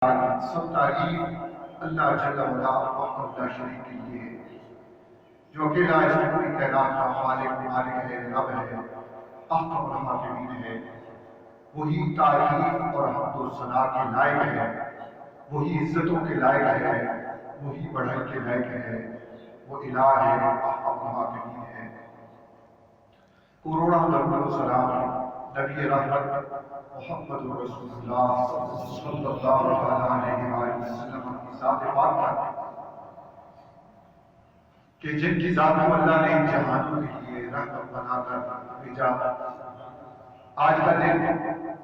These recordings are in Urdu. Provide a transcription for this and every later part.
سب تعریف اللہ جل وعلا وحدہ لا شریک کے لیے ہے، جو اکیلا اس پوری کائنات کا خالق مالک ہے، رب ہے، احکم الحاکمین ہے۔ وہی تعریف اور حمد و ثنا کے لائق ہے، وہی عزتوں کے لائق ہے، وہی بڑھائی کے لائق ہے، وہ الہ ہے، احکم الحاکمین ہے۔ کروڑوں درود و سلام نبی رحمت محمد رسول اللہ صلی اللہ علیہ وآلہ وسلم کی ذات پاک پر، کہ جن کی ذات کو اللہ نے جہانوں کے لیے رحمت بنا کر بھیجا۔ آج کا دن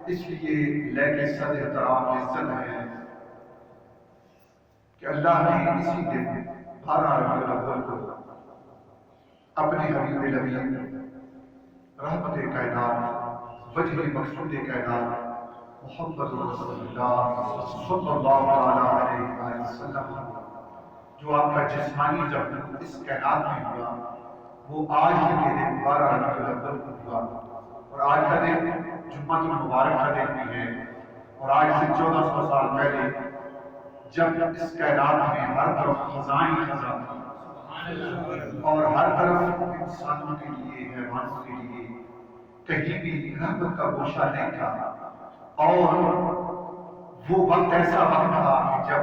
اس لیے لے کے صد احترام عزت ہے کہ اللہ نے اسی دن 12 ربیع الاول کو اپنے حبیب نبی رحمت کائنات وجہ مقصود کائنات محمد رسول اللہ صلی اللہ علیہ وآلہ وسلم جو آپ کا جسمانی جب اس کائنات میں ہوا، وہ آج کے دن 12 ربیع الاول کو ہوا، اور آج کا دن جمعہ المبارک کا دن بھی ہے۔ اور آج سے 1400 سال پہلے جب اس کائنات میں ہر طرف خزائن خزاں اور ہر طرف انسانوں کے لیے، حیوانوں کے لیے کہیں بھی رحمت کا گوشہ نہیں تھا، اور وہ وقت ایسا وقت تھا کہ جب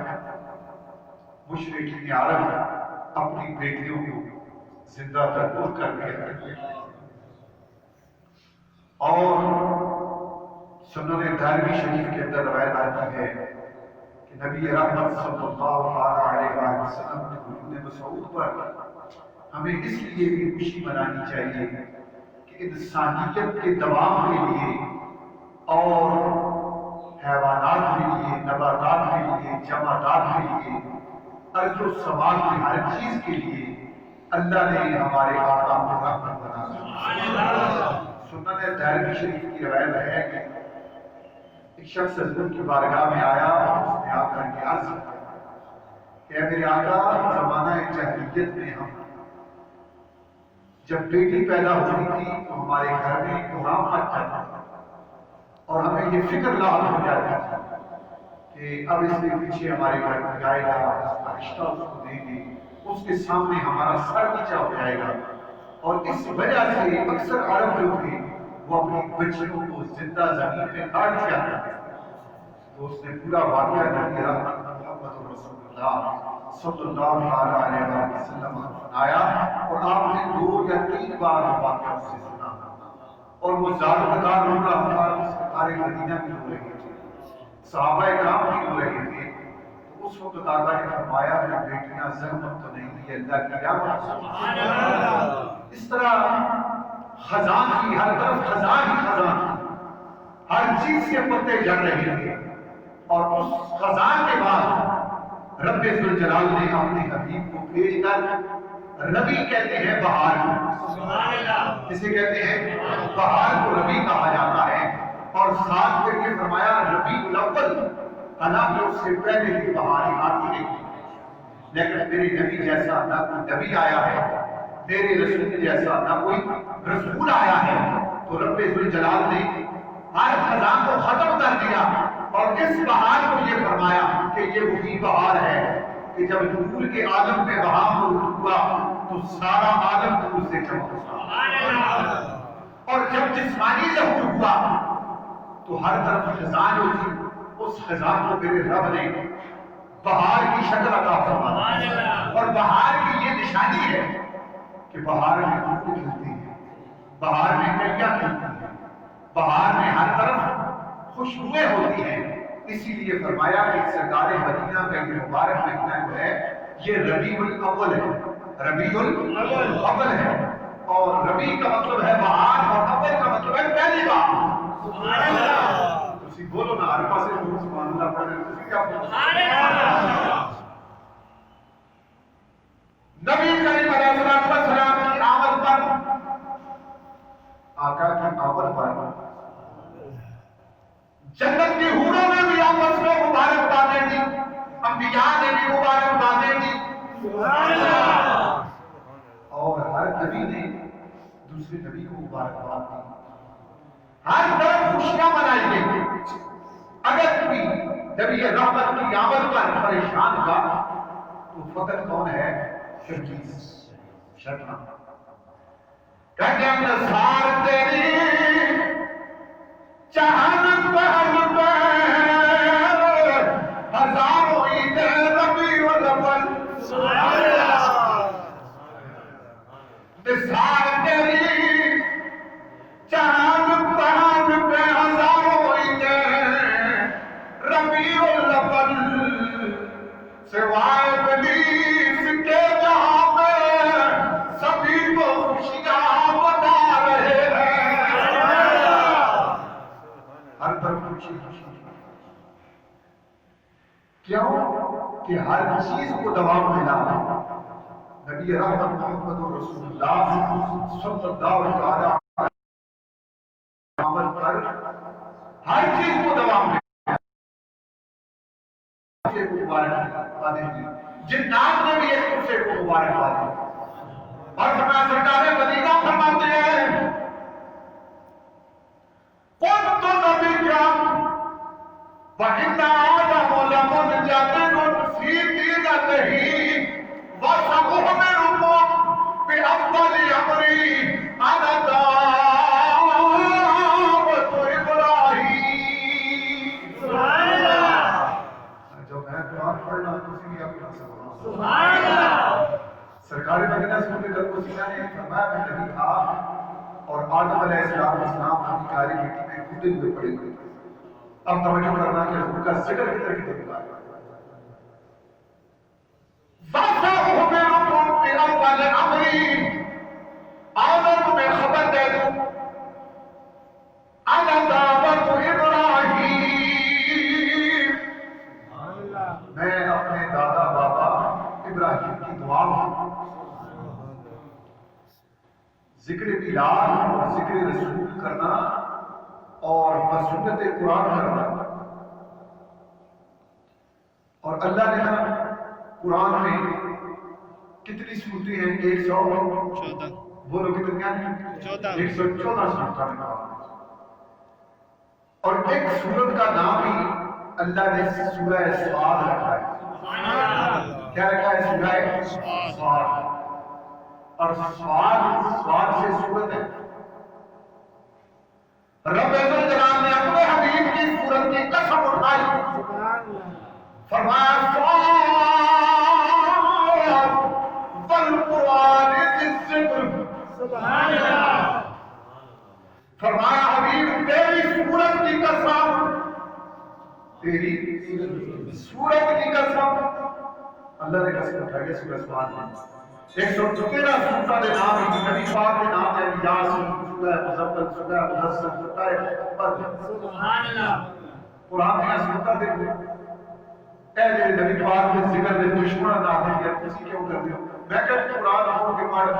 مشرکین عرب اپنی بیٹیوں کو زندہ تردور کر کے، اور سنن دارمی شریف کے اندر روایت آتی ہے کہ نبی رحمت صلی اللہ علیہ وسلم نے ابن مسعود پر ہمیں اس لیے بھی خوشی منانی چاہیے کہ انسانیت کے دوام کے لیے اور حیوانات کے لیے، نباتات کے لیے، جمادات کے لیے، ارض و سماء کی ہر چیز کے لیے اللہ نے ہمارے آقا کو رحمت بنا۔ سنن دارمی شریف کی روایت ہے کہ ایک شخص حضور کی بارگاہ میں آیا اور اس نے آ کر کے عرض کہ اے میرے آقا، زمانہ جاہلیت میں ہم جب بیٹی پیدا ہوئی تھی تو ہمارے گھر میں غلام مچ جاتا تھا، اور ہمیں یہ فکر لاحق ہو جاتی تھی کہ اب اس کے پیچھے ہمارے گھر میں جائے گا، اس کا رشتہ اس کو دیں گے، اس کے سامنے ہمارا سر نیچا ہو جائے گا۔ اور اس وجہ سے اکثر عرب جو تھے وہ اپنی بچیوں کو زندہ زمین میں کاٹ دیا کرتے تھے۔ تو اس نے پورا واقعہ نبی رحمت محمد رسول اللہ صلی اللہ علیہ وسلم کو سنایا، اور آپ نے 2 یا 3 بار واقعہ اس سے سنا، اور وہ زار قطار رو رہا تھا، سرکار مدینہ بھی رو رہے تھے، صحابہ کرام بھی رو رہے تھے۔ تو اس وقت آقا نے فرمایا کہ بیٹیاں زحمت تو نہیں دی، اللہ کی رحمت۔ اس طرح خزاں کی ہر طرف خزاں ہی خزاں تھی، ہر چیز کے پتے جھڑ رہے تھے، اور اس خزاں کے بعد رب ذوالجلال نے اپنے حبیب کو بھیج کر ربیع کہتے ہیں بہار کو، جسے کہتے ہیں بہار کو ربیع کہا جاتا ہے، اور ساتھ پھر یہ فرمایا ربیع الاول، حالانکہ اس سے پہلے بھی بہاریں آتی رہی، لیکن میرے نبی جیسا نہ کوئی نبی آیا ہے، میرے رسول جیسا نہ کوئی رسول آیا ہے۔ تو رب ذوالجلال نے ہر خزاں کو ختم کر دیا، اور اس بہار کو یہ فرمایا کہ یہ وہی بہار ہے کہ جب نور کے عالم میں بہار ہوا تو سارا عالم نور سے چمک اٹھا، اور جب جسمانی ظہور ہوا تو ہر طرف خزاں جو تھی، اس خزاں کو میرے رب نے بہار کی شکل عطا فرمایا۔ اور بہار کی یہ نشانی ہے کہ بہار میں پھول کھلتے ہیں، بہار میں کلیاں کھلتی ہیں، بہار میں ہر طرف خوشبوئیں ہوتی ہیں۔ اسی لیے فرمایا کہ سرکار مدینہ کا یہ مبارک مہینہ جو ہے یہ ربیع الاول ہے، ربیع الاول ہے، اور ربیع کا مطلب ہے بہار، اور اول کا مطلب ہے پہلی بار۔ سبحان اللہ، تسی بولو نا، ہر پاسے لوگ سبحان اللہ پڑھ رہے ہیں، تسی کیا بولو؟ سبحان اللہ۔ نبی کریم علیہ السلام کی آمد پر، آقا کی آمد پر جنت کی حوروں نے بھی آپس میں مبارکبادیں دی، انبیاء نے بھی مبارکبادیں دی، سبحان اللہ، اور ہر نبی نے دوسرے نبی کو مبارکباد دی، ہر طرف خوشیاں منائی گئی۔ اگر کوئی جب یہ رحمت کی آمد پر پریشان ہوا تو فتح کون ہے؟ شرجیز شرما کہتے ہیں نثار تیری چاہن پہن پہ ہزاروں عید ربیع الاول نثار تیری چاہن پہن پہ ہزاروں عید ربیع الاول سوائے ابلیس کے جہاں میں سبھی کو خوشیاں بتا رہے ہیں ہر طرف خوشی خوشی کیوں کہ ہر چیز کو دوام ملا نبی رحمت محمد رسول اللہ صلی اللہ علیہ وسلم پر ہر چیز کو دوام ملا جنات نے بھی ایک دوسرے کو مبارک دی اور فرمایا سرکار مدینہ فرماتے ہیں قلت نبيا وإن آدم لمنجبر في دينته وسأخبركم بأفضل أمري أنا دعوة إبراهيم سبحان اللہ جو میں قرآن پڑھ رہا ہوں اسی لیے آپ کو سبحان اللہ سرکار مدینہ سنتے جب سینا نے فرمایا میں نبی تھا اور آدم علیہ السلام کی کاری مٹی میں کودے ہوئے پڑے ہوئے تھے اب توجہ کرنا کہ حضور کا ذکر کدھر کدھر ہوگا وَسَأُخْبِرُكُم بِأَوَّلِ أَمْرِي آدم میں خبر دے دوں أَنَا دَعْوَةُ إِبْرَاهِيمَ میں اپنے دادا بابا ابراہیم کی دعا ہوں ذکر الہ اور ذکر رسول کرنا اور بسنت قرآن کرنا اور اللہ نے قرآن میں کتنی سورتیں ہیں 114 بولو کتنی ہیں 114 سورتیں ہیں اور ایک سورت کا نام ہی اللہ نے سورہ صاد رکھا ہے کیا رکھا ہے سورہ صاد اور سوال سے صورت ہے رب عزت جلال نے اپنے حبیب کی صورت کی قسم اٹھائی فرمایا والقرآن ذی الذکر سبحان اللہ فرمایا حبیب تیری صورت کی قسم تیری صورت کی قسم اللہ نے قسم اٹھائی ہے سورہ صاد میں 113 سورتوں کے نام ہیں نبی پاک کے نام ہیں یاسین سورہ مزمل سورہ مدثر سورہ محمد سبحان اللہ قرآن میں سورتیں دیکھو اے میرے نبی پاک کے ذکر میں دشمن نہ دیں کسی کیوں کرتے ہو میں کہتا قرآن ہوں کہ پڑھ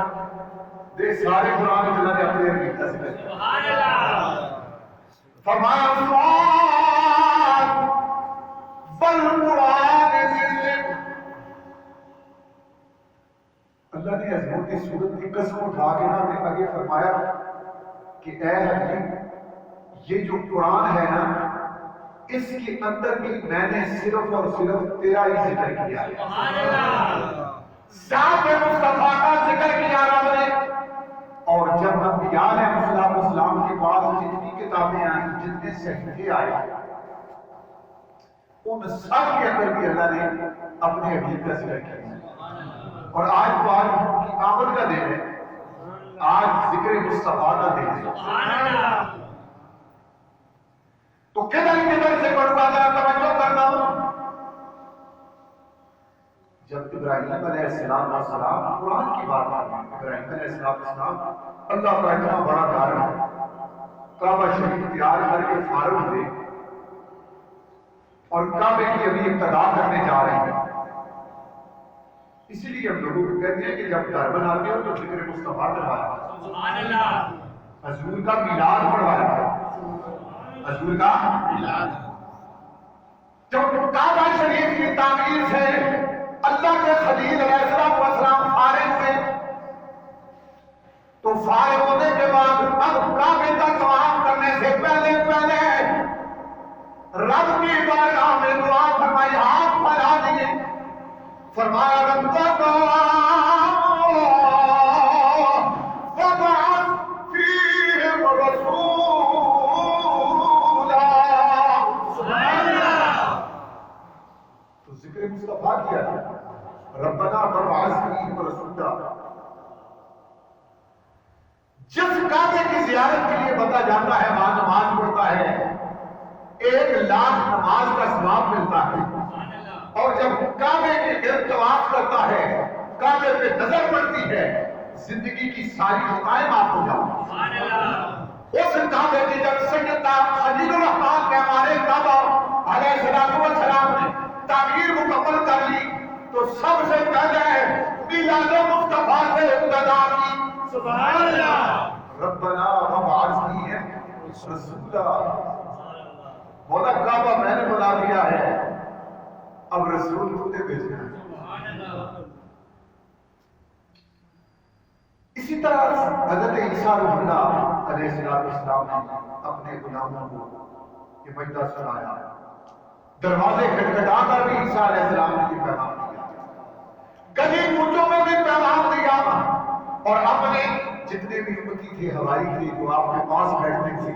دے سارے قرآن میں اللہ نے اپنے حبیب کا ذکر سبحان اللہ فرمایا صاد والقرآن ذی الذکر اللہ نے عظمت کی صورت کی قسم اٹھا کے نہ نے آگے فرمایا کہ اے حبیب یہ جو قرآن ہے نا اس کے اندر بھی میں نے صرف اور صرف تیرا ہی ذکر کیا ہے سبحان اللہ ذات مصطفیٰ کا ذکر کیا رب نے اور جب انبیاء علیہ السلام کے پاس جتنی کتابیں آئیں جتنے صحیفے آئے ان سب کے اندر بھی اللہ نے اپنے حبیب کا ذکر کیا اور آج تو آج کی آمد کا دن ہے آج ذکر مصطفیٰ کا دن ہے تو کدھر کدھر سے پڑھوا ذرا توجہ کرنا جب ابراہیم علیہ السلام قرآن کی بات آئی ابراہیم علیہ السلام اللہ کا اتنا بڑا گھر ہے کعبہ شریف تیار کر کے فارغ ہوئے اور کعبے کی ابھی ابتدا کرنے جا رہے ہیں اسی لیے ہم لوگوں کو کہتے ہیں کہ جب گھر بناتے ہو تو ذکر مصطفیٰ کروایا سبحان اللہ حضور کا میلاد پڑھوایا حضور کا میلاد جب کعبہ شریف کی تعمیر سے اللہ کے خلیل علیہ السلام فارغ ہوئے تو فارغ ہونے کے بعد اب کعبے کا طواف کرنے سے پہلے رب کی بارگاہ میں فرمایا ربنا وابعث فیہم رسولا. سبحان اللہ. تو ذکر مصطفیٰ کیا ہے. ربنا وابعث فیہم رسولا. جس کعبے کی زیارت کے لیے بندہ جاتا ہے وہاں نماز پڑھتا ہے 1,00,000 نماز کا ثواب ملتا ہے. اور جب کعبے کے گرد طواف کرتا ہے کعبے پہ نظر پڑتی ہے زندگی کی ساری خطائیں معاف ہو جاتی ہیں. اس کعبے کی جب سیدنا خلیل الرحمن کے ہمارے کعبہ علیہ السلام نے تعمیر مکمل کر لی تو سب سے پہلے میلاد مصطفیٰ سے ابتدا کی. سبحان اللہ. ربنا وابعث فیہم رسولا. مولا کعبہ میں نے بنا دیا ہے اب رسول تو نے بھیجنا ہے. اسی طرح حضرت عیسیٰ روح اللہ علیہ السلام نے اپنے غلاموں کو یہ مجدہ سنایا. دروازے کھٹکھٹا کر بھی عیسیٰ علیہ السلام نے یہ پیغام دیا. گلی کوچوں میں بھی پیغام دیا. اور اپنے جتنے بھی امتی تھے ہوائی تھے جو آپ کے پاس بیٹھتے تھے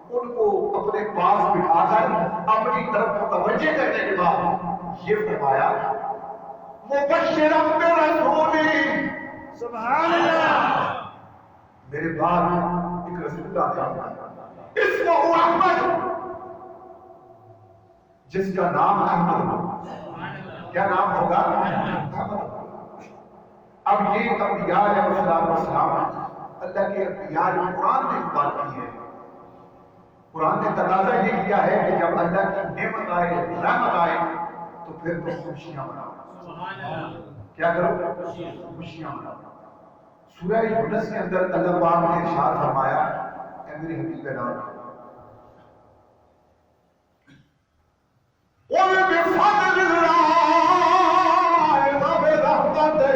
ان کو اپنے پاس بٹھا کر اپنی طرف متوجہ کرنے کے بعد یہ فرمایا مبشرا برسول. سبحان اللہ. میرے بعد ایک رسول آتا ہے اسمہ احمد جس کا نام احمد ہوگا. کیا نام ہوگا؟ احمد. اب یہ انبیاء علیہ السلام اللہ کے انبیاء جو قرآن نے بات کی ہے قرآن نے تقاضا یہ کیا ہے کہ جب اللہ کی نعمت آئے رحمت آئے تو پھر تو خوشیاں مناؤ. کیا کرو؟ خوشیاں مناؤ. سورہ یونس کے اندر اللہ پاک نے ارشاد فرمایا اے میرے حبیب نام قل بفضل اللہ وبرحمتہ.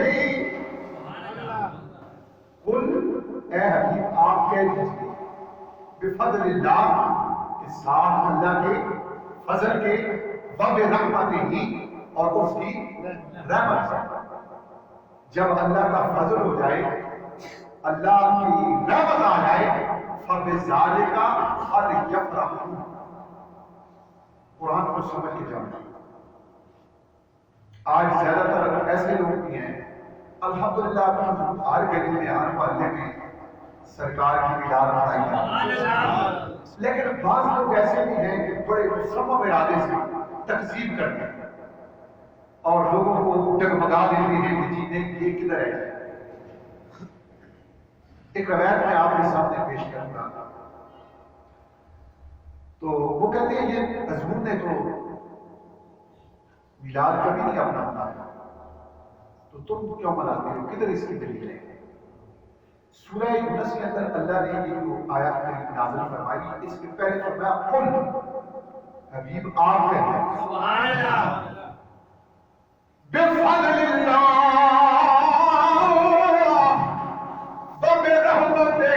قل اے حبیب آپ کہہ دیجیے بفضل اللہ کے ساتھ اللہ کے فضل کے وبرحمتہ اور اس کی رحمت سے. جب اللہ کا فضل ہو جائے اللہ کی رحمت آ جائے فبذالک فلیفرحوا. قرآن کو سمجھ کے جانا. آج زیادہ تر ایسے لوگ بھی ہیں الحمدللہ ہر گلی میں ہر محلے میں سرکار کی میلاد منائی جاتی ہے لیکن بعض لوگ ایسے بھی ہیں کہ بڑے مصمم ارادے سے تکذیب کرتے ہیں اور لوگوں کو ڈگمگا دیتے ہیں کہ جی نہیں یہ کدھر ہے. ایک روایت میں آپ کے سامنے پیش کروں گا. تو وہ کہتے ہیں یہ حضور نے تو میلاد کبھی نہیں اپنا منایا تو تم کیوں مناتے ہو کدھر اس کی دلیل ہے؟ سورہ یونس کے اندر اللہ نے یہ جو آیات نازل فرمائی اس کے پہلے فرمایا قل حبیب آپ کہتے ہیں سبحان اللہ بفضل اللہ وبرحمتہ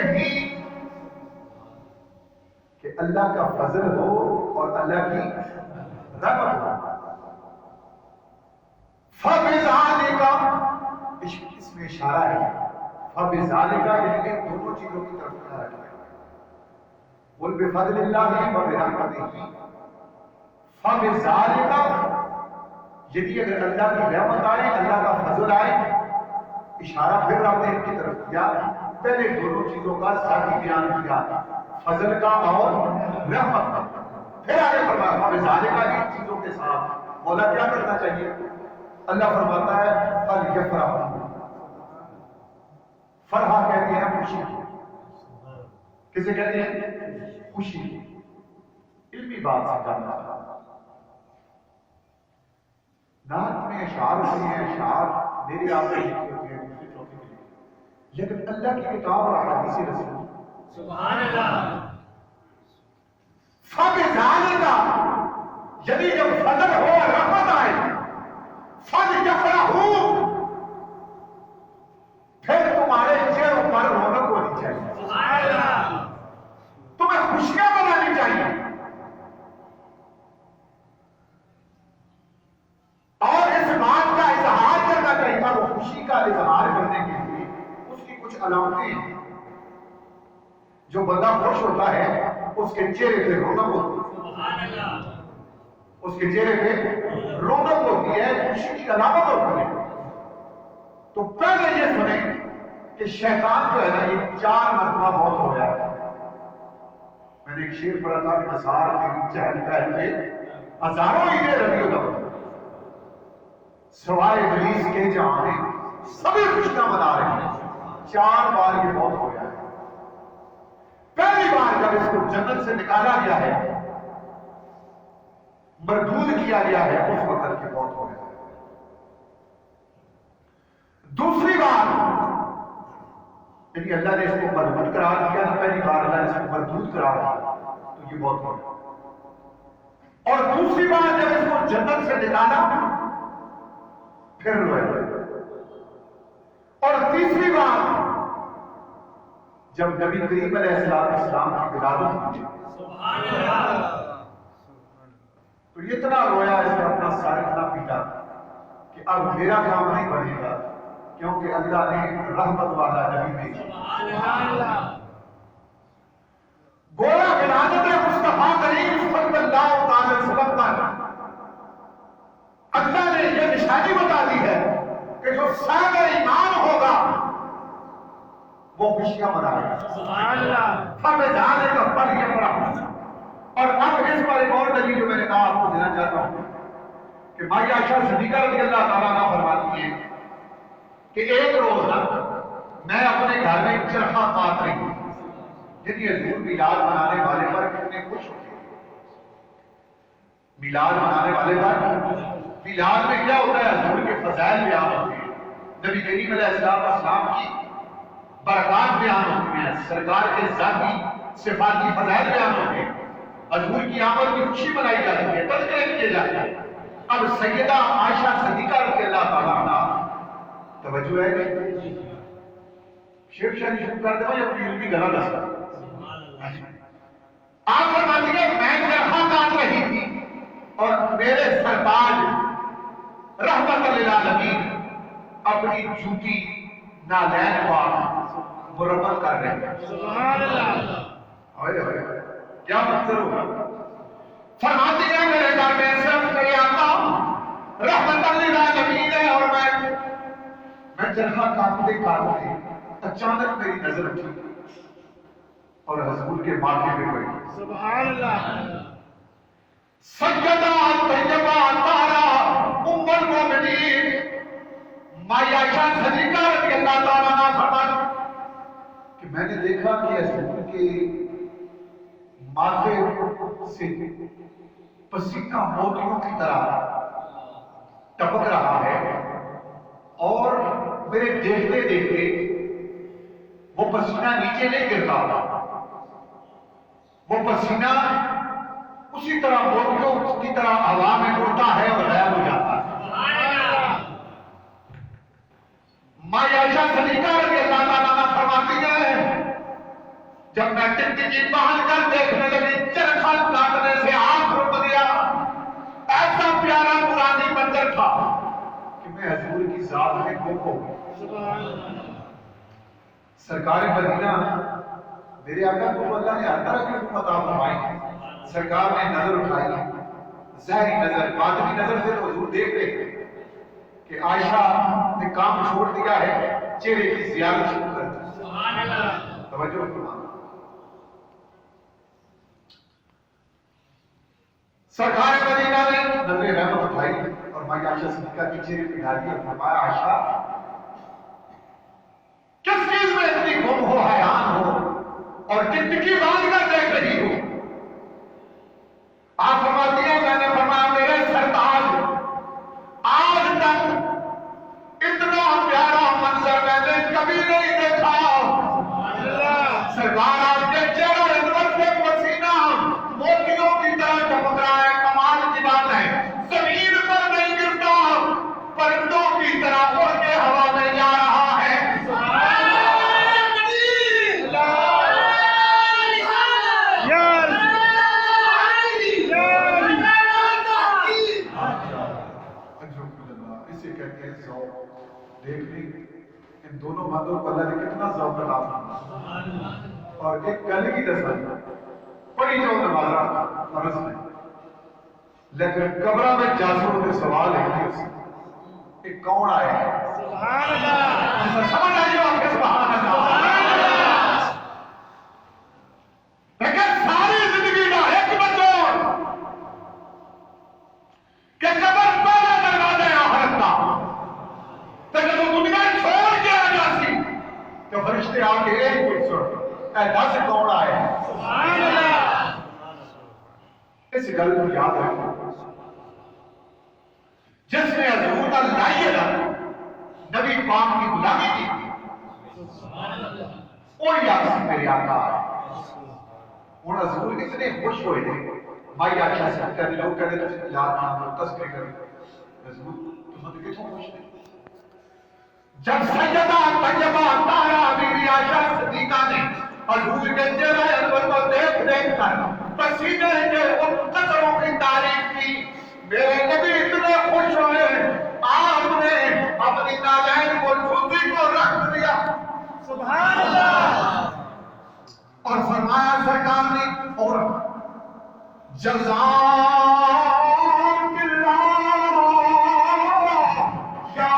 کہ اللہ کا فضل ہو اور اللہ کی رحمت ہو. فبذالک اس میں اشارہ ہے فبذالک یعنی دونوں چیزوں کی طرف اشارہ ہے. قل بفضل اللہ وبرحمتہ فبذالک یعنی اگر اللہ کی رحمت آئے اللہ کا فضل آئے اشارہ پھر آپ نے ان کی طرف کیا. پہلے دونوں چیزوں کا ساتھ بیان کیا فضل کا اور رحمت کا. پھر آگے فرمایا فبذالک ان چیزوں کے ساتھ مولا کیا کرنا چاہیے؟ اللہ فرماتا ہے فلیفرحوا. فرحہ کہتے ہیں خوشی. کسے کہتے ہیں؟ خوشی. علمی بات سے جاننا. نعت میں اشعار ہوتے ہیں اشعار میرے آپ کے لکھے ہوتے ہیں دوسرے چوتھے کے لکھے لیکن اللہ کی کتاب اور احادیث رسول سبحان اللہ. فبذالک یعنی جب فضل ہو رحمت آئے فلیفرحوا پھر تمہارے چہروں پر رونق ہونی چاہیے. سبحان اللہ. تمہیں خوشیاں منانی چاہیے اور اس بات کا اظہار علامتیں ہیں. جو بندہ خوش ہوتا ہے اس کے چہرے پہ رونق ہوتی ہے, اس کے چہرے پہ رونق ہوتی ہے, خوشی کی علامت ہوتی ہے. تو پہلے یہ سنیں کہ شیطان جو ہے نا یہ 4 مرتبہ موت ہو گیا ہے. میں نے ایک شعر پڑھا تھا کہ ہزار کے چہل پہل کے ہزاروں ہی دے ربیع الاول سوائے ابلیس کے جہاں میں سبھی خوشیاں منا رہے ہیں. 4 بار یہ موت ہو گیا ہے. پہلی بار جب اس کو جنت سے نکالا گیا ہے, مردود کیا گیا ہے, اس وقت کی موت ہو گیا ہے. دوسری بار یعنی اللہ نے اس کو مردود قرار دیا نا, پہلی بار اللہ نے اس کو مردود قرار دیا تو یہ موت ہو گیا. اور دوسری بار جب اس کو جنت سے نکالا پھر رویا. اور تیسری بار جب نبی کریم علیہ السلام کی ولادت ہوئی تو یہ اتنا رویا, اس نے اپنا سر اتنا پیٹا کہ اب میرا کام نہیں بنے گا, کیونکہ اللہ نے رحمت والا نبی بھیجا. گویا ولادت مصطفیٰ کریم صلی اللہ علیہ وسلم پر اللہ نے یہ نشانی بتا دی ہے کہ جو صاحب ایمان ہوگا وہ خوشیاں منائے گا. فَبِذَٰلِكَ فَلْيَفْرَحُوا. اور اب اس پر ایک اور دلیل جو میں نے کہا آپ کو دینا چاہتا ہوں کہ مائی عائشہ صدیقہ رضی اللہ تعالیٰ عنہا فرماتی ہیں کہ ایک روز میں اپنے گھر میں چرخہ کاٹ رہی ہوں. یعنی حضور میلاد منانے والے پر کتنے خوش ہوتے ہیں. میلاد منانے والے پر میلاد میں کیا ہوتا ہے, حضور کے فضائل بیان ہوتے ہیں, نبی کریم علیہ السلام کی برکات بیان ہوتی ہیں, سرکار کے ذاتی صفاتی فضائل بیان ہوتے ہیں, حضور کی آمد کی خوشی منائی جاتی ہے, تذکرے کیے جاتے ہیں. اب سیدہ عائشہ صدیقہ رضی اللہ تعالیٰ عنہا توجہ ہے کہ شیخ شاہی شروع کر دیں یا پیر کی گلا دستا. آپ فرماتی ہیں میں چرخہ کاٹ رہی تھی اور میرے سرتاج رحمت للعالمین اپنی جوتی نالین پاک مرمت کر رہے ہیں. سبحان اللہ. کیا منظر ہوگا. فرماتی ہیں میرے گھر میں صرف میرے آقا رحمت للعالمین ہے اور میں چرخہ کاٹتے اچانک میری نظر اٹھی اور حضور کے ماتھے پہ پڑی. سبحان اللہ. سجدہ طیبہ طاہرہ ام المؤمنین مائی عائشہ صدیقہ رضی اللہ تعالیٰ عنہا فرماتی کہ میں نے دیکھا کہ حضور کے ماتھے سے پسینہ موتیوں کی طرح ٹپک رہا ہے اور میرے دیکھتے دیکھتے وہ پسینہ نیچے نہیں گرتا, وہ پسینہ اسی طرح موتیوں کی طرح ہوا میں اڑتا ہے اور غائب ہو جاتا ہے. مائی عائشہ صدیقہ رضی اللہ تعالیٰ عنہا فرماتی ہے جب میں ٹکٹکی پہن کر دیکھنے لگی چرخہ کاٹنے سے آنکھ رک گیا. ایسا پیارا نورانی منظر تھا کہ میں حضور کی ذات میں گم ہو گئی. سرکار مدینہ میرے آقا کو اللہ نے ہر طرح کی حکمت عطا فرمائی. سرکار نے نظر اٹھائی, ظاہری نظر باطنی نظر سے حضور دیکھ رہے ہیں کہ عائشہ نے کام چھوڑ دیا ہے, چہرے کی زیارت شروع کر دی. سبحان اللہ. توجہ فرمائیں. سرکار مدینہ نے نظر رحمت اٹھائی اور مائی عائشہ صدیقہ کے چہرے پہ ڈالی اور فرمایا عائشہ کس چیز میں اتنی گم ہو, حیران ہو اور ٹکٹکی باندھ کر دیکھ رہی ہو. آپ فرماتی ہیں میں نے فرمایا میرے سرتاج آج تک اتنا پیارا منظر میں نے کبھی نہیں دیکھا. سرکار آپ کے چہرے انور سے پسینہ موتیوں کی طرح ٹپک رہا ہے. کمال کی بات ہے, زمین پر نہیں گرتا, پرندوں کی طرح اڑ کے ہوا میں جا رہا ہے. ان دونوں بندوں کو اللہ نے کتنا ذوق عطا فرمایا، اور ایک گل کی دسائی پڑھی جو نمازاں فرض نے، لیکن قبرہ میں جاسوں کے سوال ہے کہ کون آیا ہے؟ سبحان اللہ، سمجھ آئیے آپ کے سبحان اللہ۔ لیکن ساری زندگی کا ایک بطور کہ قبر پہلا دروازہ آخرت کا، تو جب وہ دنیا چھوڑ کے آ جاتی تو فرشتے آ کے ایک کچھ سن، اے دس کون آیا ہے؟ سبحان اللہ۔ اس گل کو یاد رکھو، جس نے حضور کا لائیے نبی پاک کی غلامی کی وہی آپ سے میرے آقا ہے۔ انہوں حضور اتنے خوش ہوئے تھے، مائی عائشہ سے کہتے لوگ کہتے تھے یاد نام تذکر کریں حضور تم نے کتوں خوش تھے؟ جب سیدہ طیبہ طاہرہ بی بی عائشہ صدیقہ نے حضور کے چہرے انور کو دیکھ کر پسینے کے ان قطروں کی تعریف کی، میرے نبی اتنے خوش ہوئے آپ نے اپنی نالین کو جوتی کو رکھ دیا، سبحان اللہ، اور فرمایا سرکار نے اور جزاک اللہ یا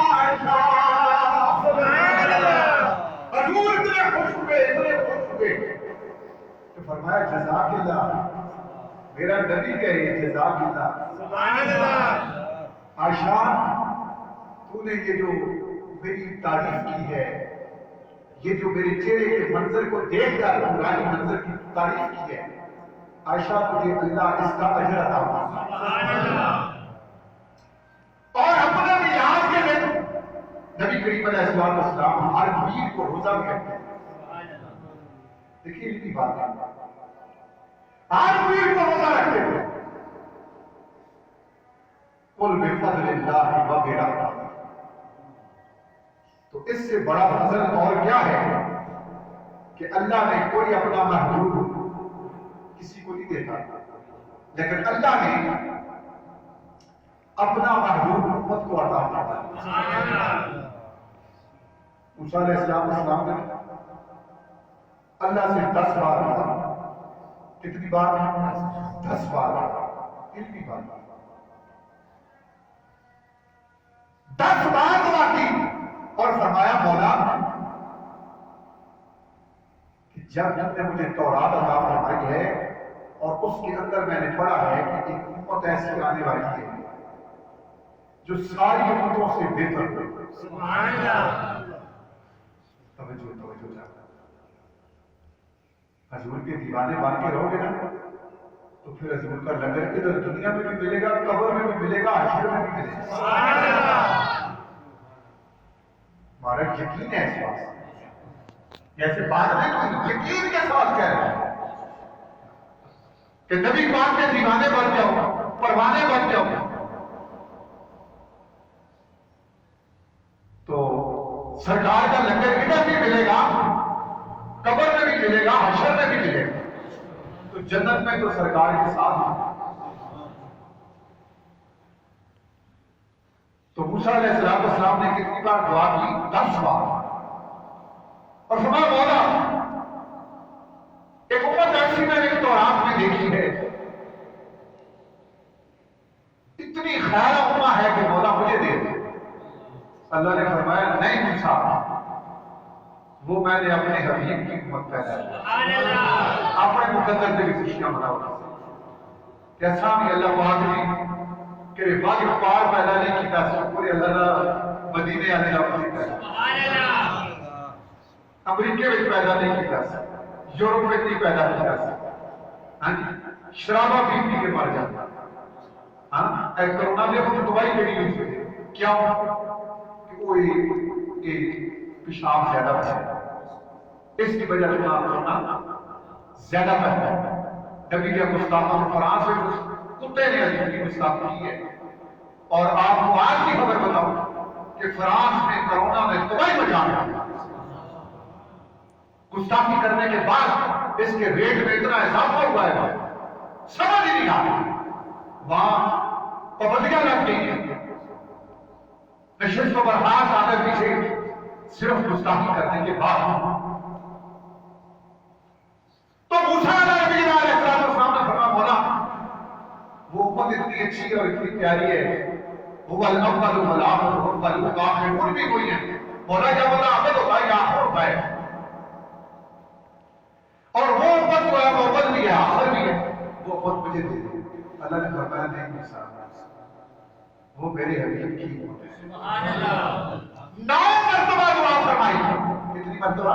عائشہ، سبحان اللہ۔ حضور اتنے خوش ہوئے کہ فرمایا جزاک اللہ، میرا نبی کہے جزاک اللہ، سبحان اللہ۔ عائشہ تو نے یہ جو میری تعریف کی ہے، یہ جو میرے چہرے کے منظر کو دیکھ کر نورانی منظر کی تعریف کی ہے، عائشہ تجھے اللہ اس کا اجر عطا فرمائے، سبحان اللہ۔ اور اپنے میلاد کے دن نبی کریم علیہ السلام ہر پیر کو روزہ بھی رکھتے ہیں، دیکھیے ان کی بات ہے، ہر پیر کو روزہ رکھتے ہیں، قل بفضل اللہ وبرحمتہ، تو اس سے بڑا فضل اور کیا ہے کہ اللہ نے کوئی اپنا محبوب کسی کو نہیں دیتا، لیکن اللہ نے اپنا محبوب امت کو عطا فرمایا۔ موسیٰ علیہ السلام نے اللہ سے 10 بار کہا، کتنی بار؟ 10 بار، کتنی بار؟ 10 بار دعا کی اور فرمایا مولا کہ جب نے مجھے تورات عطا فرمائی ہے اور اس کے اندر میں نے پڑھا ہے کہ ایک امت ایسی آنے والی ہے جو ساری امتوں سے بہتر ہے، سبحان اللہ۔ توجہ حضور کے دیوانے بن کے رہو گے نا تو پھر حضور کا لنگر ادھر دنیا میں بھی ملے گا، قبر میں بھی ملے گا، حشر میں بھی ملے گا، سبحان اللہ۔ ہمارا یقین ہے اس بات، جیسے بات نہیں تو یقین کے ساتھ کہہ رہے ہیں کہ نبی پاک کے دیوانے بن جاؤ، پروانے بن جاؤ تو سرکار کا لنگر ادھر بھی ملے گا، قبر میں بھی ملے گا، حشر میں بھی ملے گا، تو جنت میں تو سرکار کے ساتھ ہیں۔ تو موسیٰ علیہ السلام نے کتنی بار دعا کی؟ 10 بار، اور فرمایا مولا ایک امت ایسی میں نے تورات میں دیکھی ہے، اتنی خیر امہ ہے کہ مولا مجھے دے دے۔ اللہ نے فرمایا نہیں موسیٰ، وہ میں نے اپنے حبیب کی امت پیدا کی، اپنے مقدر سے بھی خوشیاں مناؤ۔ کیسا بھی اللہ پاک نے کہ واجب پار پیدا نہیں کیتا سب پورے اللہ نے مدینے آنے کا پیدا، امریکہ میں پیدا نہیں کیتا سب، یورپ میں نہیں پیدا کیتا سب، ہاں جی شرابہ پی پی کے مر جاتا، ہاں اے کرونا میں وہ دوائی کیڑی یوز ہوئی کیا کہ وہ ایک پیشاب زیادہ ہے، اس کی وجہ سے آپ کرونا زیادہ بہتر ہے۔ نبی کے گستاخوں فرانس میں کتے نے عجیب کی گستاخی کی ہے، اور آپ کو آج کی خبر بتاؤں کہ فرانس میں کرونا میں تباہی مچا گیا، گستاخی کرنے کے بعد اس کے ریٹ میں اتنا اضافہ ہوا ہے سمجھ ہی نہیں آ رہی، وہاں پابندیاں لگ گئی ہیں، نشست و برخاست آگے پیچھے صرف گستاخی کرنے کے بعد تو موسیٰ علیہ السلام نے فرمایا مولا وہ امت اتنی اچھی اور اتنی پیاری ہے وہ الاول والآخر والآخر اور بھی کوئی ہے مولا کیا بتا اول ہوتا ہے یا آخر ہوتا ہے اور وہ امت جو ہے وہ اول بھی ہے آخر بھی ہے وہ امت مجھے دے دے اللہ نے فرمایا نہیں موسیٰ وہ میرے حبیب کی امت ہے سبحان اللہ 9 مرتبہ دعا فرمائی کتنی مرتبہ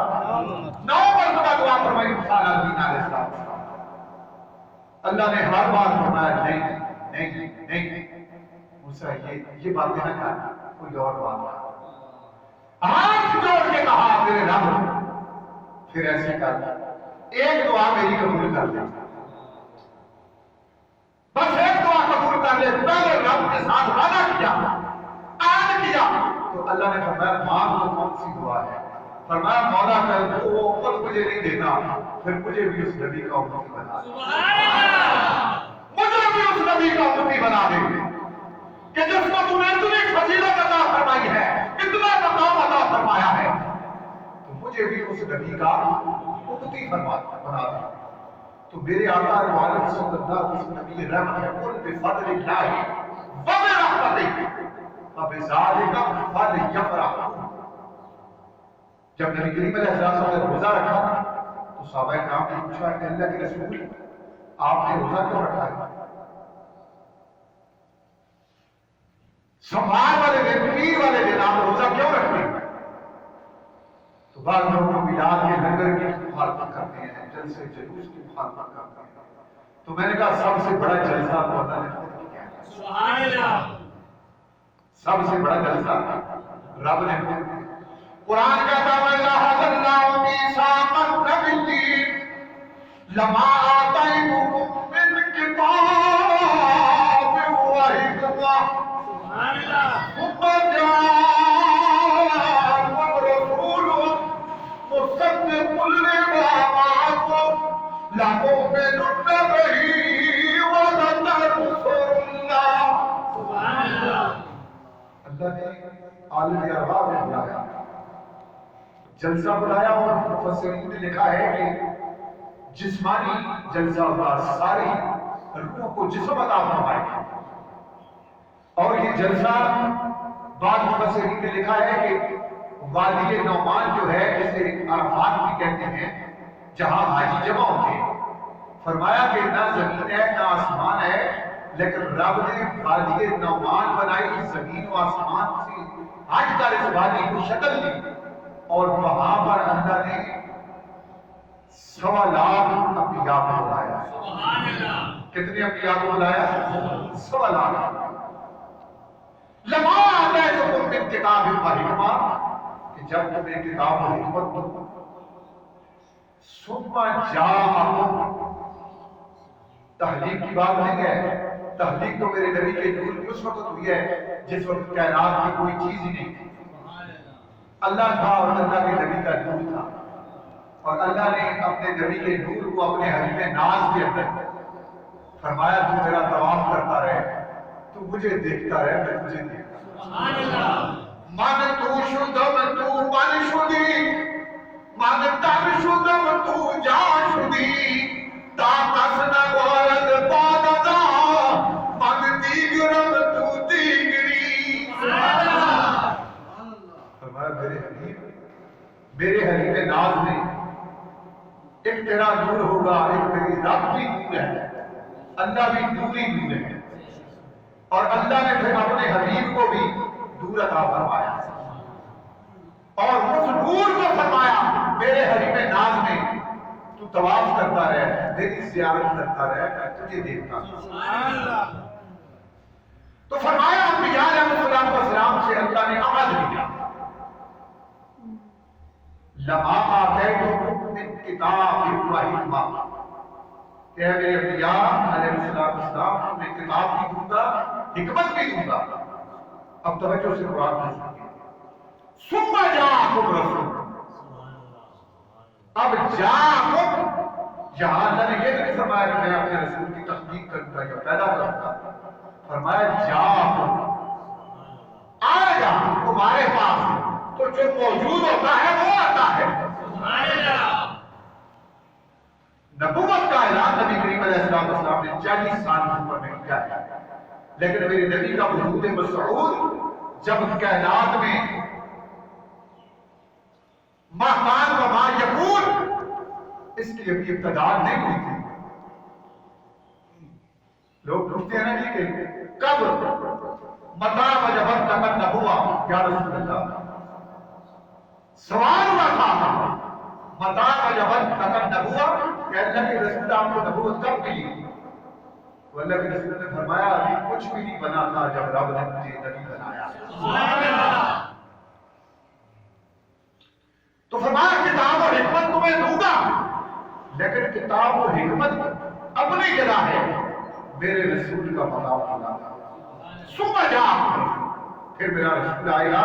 9 مرتبہ دعا فرمائی موسیٰ علیہ السلام اللہ نے ہر بار فرمایا نہیں نہیں نہیں موسیٰ یہ باتیں نہ کہا کوئی اور بات ہاتھ جوڑ کے کہا میرے رب پھر ایسے کر ایک دعا میری قبول کر لے بس ایک دعا قبول کر لے پہلے رب کے ساتھ وعدہ کیا عہد کیا تو اللہ نے فرمایا مانگ تو کون سی دعا ہے فرمایا مولا کر وہ خود مجھے نہیں دیتا پھر مجھے بھی اس نبی کا امتی بنا دے مجھے بھی اس نبی کا امتی بنا دے کہ جس کو تم نے اتنی فضیلت عطا فرمائی ہے اتنا مقام عطا فرمایا ہے تو مجھے بھی اس نبی کا امتی بنا دے تو میرے آقا والد صلی اللہ علیہ وسلم نبی رحمت ہے قل بفضل اللہ وبرحمتہ فبذالک فلیفرحوا جب نبی کریم علیہ السلام نے روزہ رکھا تو صحابہ کرام نے پوچھا کہ اللہ کے رسول آپ نے روزہ کیوں رکھا ہے سمار والے دن پیر والے دن آپ روزہ کیوں رکھتے ہیں تو بعض لوگ میلاد کے لنگر کی مخالفت کرتے ہیں جلسے جلوس کی مخالفت کرتے ہیں تو میں نے کہا سب سے بڑا جلسہ تو اللہ نے خود کیا ہے سبحان اللہ سب سے بڑا جلسہ رب نے خود کیا قرآن کہتا ہے لا حضرنا میثاق النبیین لما آتیتکم من کتاب و حکمہ سبحان اللہ ثم جاءکم رسول مصدق لما معکم لتؤمنن به ولتنصرنہ سبحان اللہ اللہ نے عالم ارواح میں بلایا جلسہ بلایا اور مفسرین نے لکھا ہے کہ جسمانی جلسہ ہوگا ساری روح کو جسم عطا فرمائے اور یہ جلسہ بعض مفسرین نے لکھا ہے کہ وادی نعمان جو ہے جسے عرفات بھی کہتے ہیں جہاں حاجی جمع ہوتے ہیں فرمایا کہ نہ زمین ہے نہ آسمان ہے لیکن رب نے وادی نعمان بنائی زمین و آسمان سے حج کا اس وادی کو شکل دی اور وہاں پر اللہ نے 1.25 لاکھ انبیاء کو بلایا سبحان اللہ کتنے انبیاء کو بلایا 1.25 لاکھ لما آتیتکم من کتاب و حکمہ کہ جب تمہیں کتاب و حکمت دو ثم جاءکم تحلیق کی بات نہیں ہے تحلیق تو میرے نبی کے نور کی اس وقت ہوئی ہے جس وقت کائنات کی کوئی چیز ہی نہیں تھی اللہ تھا اور اللہ کے نبی کا نور تھا اور اللہ نے اپنے نبی کے نور کو اپنے حبیب ناز کے اندر فرمایا تو میرا طواف کرتا رہے تو مجھے دیکھتا رہے میں تجھے دیکھتا سبحان اللہ من تو شدم تو من شدی من تن شدم تو جان شدی تا کسنا گوید پاددا من دیگرم تو دیگری سبحان اللہ میرے حبیب ناز نے ایک تیرا نور ہوگا ایک تیری رب بھی نور ہے اللہ بھی نوری نور ہے اور اللہ نے پھر اپنے حبیب کو بھی نور عطا فرمایا اور اس نور کو فرمایا میرے حبیب ناز نے تو طواف کرتا رہے میری زیارت کرتا رہے میں تجھے دیکھتا ہوں تو فرمایا انبیاء علیہ السلام سے اللہ نے عہد لیا لما آتیتکم من کتاب و حکمہ کہ میرے انبیاء علیہ السلام میں کتاب بھی دوں گا حکمت بھی دوں گا اب توجہ سے قرآن میں ثم جاءکم رسول اب جاءکم یہاں اللہ نے یہ نہیں فرمایا کہ میں اپنے رسول کی تخلیق کروں گا یا پیدا کروں گا فرمایا جاءکم آئے گا جو موجود ہوتا ہے وہ آتا ہے. نبوت کا اعلان نبی کریم علیہ السلام نے 40 سال عمر میں کیا ہے، لیکن میرے نبی کا وجود مسعود جب کائنات میں ما کان و ما یکون اس کی ابھی ابتدا نہیں ہوئی تھی. لوگ پوچھتے ہیں نا جی کہ کب متا جب تک نبوا یا رسول اللہ، سوال ہوا تھا متا جب تک نبوا کہ اللہ کے رسول آپ کو نبوت کب ملی؟ تو اللہ کے رسول نے فرمایا ابھی کچھ بھی نہیں بنا تھا جب رب نے مجھے نبی بنایا. تو فرمایا کتاب و حکمت تمہیں دوں گا، لیکن کتاب و حکمت اپنی جگہ ہے، میرے رسول کا مقام ہوگا. صبح جا پھر میرا رسول آئے گا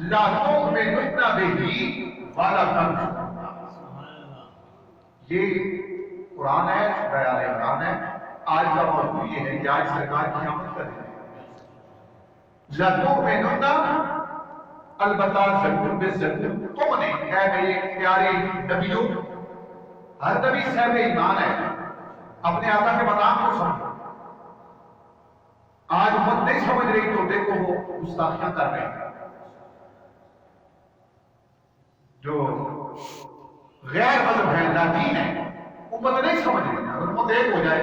لا تؤمنن به ولا تنصرن. یہ قرآن ہے، سورہ آل عمران ہے. آج کا موضوع یہ ہے کہ آج سرکار کی آمد کا دن ہے. لا تؤمنن البتہ ضرور بے ضرور تم نے اے میرے پیارے نبیوں، ہر نبی صاحب ایمان ہے، اپنے آقا کے مقام کو سمجھو. آج امت نہیں سمجھ رہی تو دیکھو وہ گستاخیاں کر رہے ہیں. جو غیر مذہب ہے، نادین ہے، امت نہیں سمجھ رہی. اگر امت ایک ہو جائے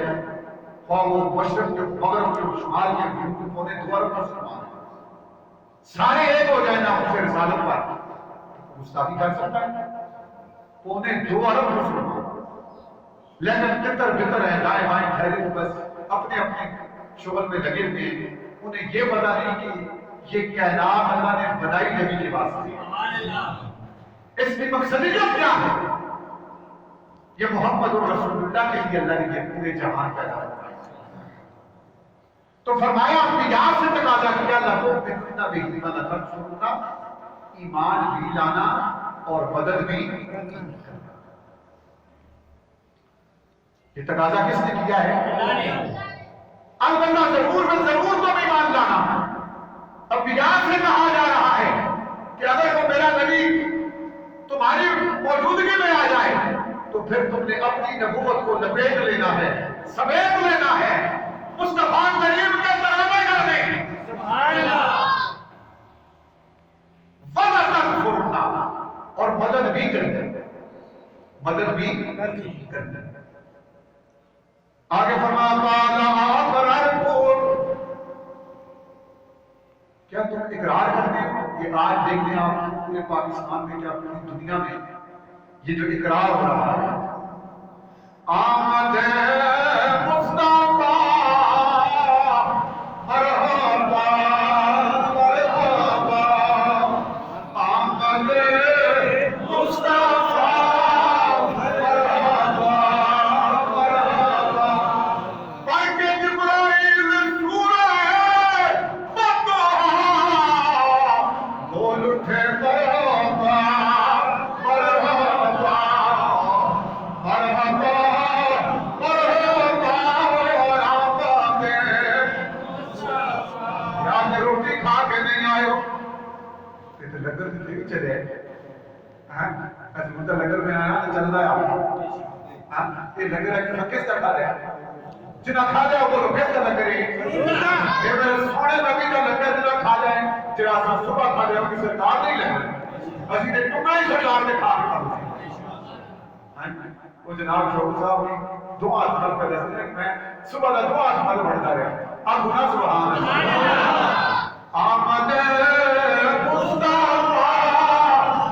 خواہ وہ مشرق کے مغرب کے شمال کے پونے 2 ارب مسلمان ہیں، سارے ایک ہو جائے نا ان سے رسالت پر گستاخی کر سکتا ہے. پونے 2 ارب مسلمان لیکن تتر بتر ہیں، دائیں بائیں ٹھہرے ہوئے بس اپنے اپنے شغل میں لگے ہوئے. انہیں یہ پتا نہیں کہ یہ کائنات اللہ نے بنائی نبی کے واسطے، اس کی مقصدیت کیا ہے. یہ محمد رسول اللہ کے لیے اللہ نے یہ پورے جہان پیدا کیا. تو فرمایا اپنی یاد سے تقاضا کیا لگو فتنہ بھی مدد سننا، ایمان بھی لانا اور مدد بھی کرنا. یہ تقاضا کس نے کیا ہے؟ البتہ ضرور میں ضرور تم ایمان لانا. اب یاد سے کہا جا رہا ہے کہ اگر وہ میرا نبی تمہاری موجودگی میں آ جائے تو پھر تم نے اپنی نبوت کو لپیٹ لینا ہے، سمیٹ لینا ہے، مصطفیٰ کریم کے ترجمے کرنے. سبحان اللہ. مدد کرنا اور مدد بھی کرنا، مدد بھی کرنا. آگے کیا تم اقرار کرتے ہو؟ یہ آج دیکھ لیں آپ پورے پاکستان میں کیا پوری دنیا میں یہ جو اقرار ہو رہا ہے، آمد مصطفیٰ مرحبا مرحبا، آمد مصطفیٰ مرحبا مرحبا. پڑھ کے جبرائیل سورہ بول اٹھے مرحبا مرحبا مرحبا مرحبا. اور آپ یاد روٹی کھا کے نہیں آئے ہو تو لنگر سے بھی چلے لنگر میں آیا تو چل رہا ہے. یہ لنگر کس طرح کھا لیا جنہ کھا لیا وہ لوگ کس طرح کریں یہ میرے سونے نبی کا لنگر جنہ کھا جائے جنہ صبح کھا لیا کی سرکار نہیں لگ اسی نے ٹکڑا ہی سرکار نے کھا وہ جناب شوق صاحب نے دعا حل کر دستے ہیں میں صبح کا دعا حل بڑھتا رہا. اب گناہ سبحان اللہ. آمد مصطفیٰ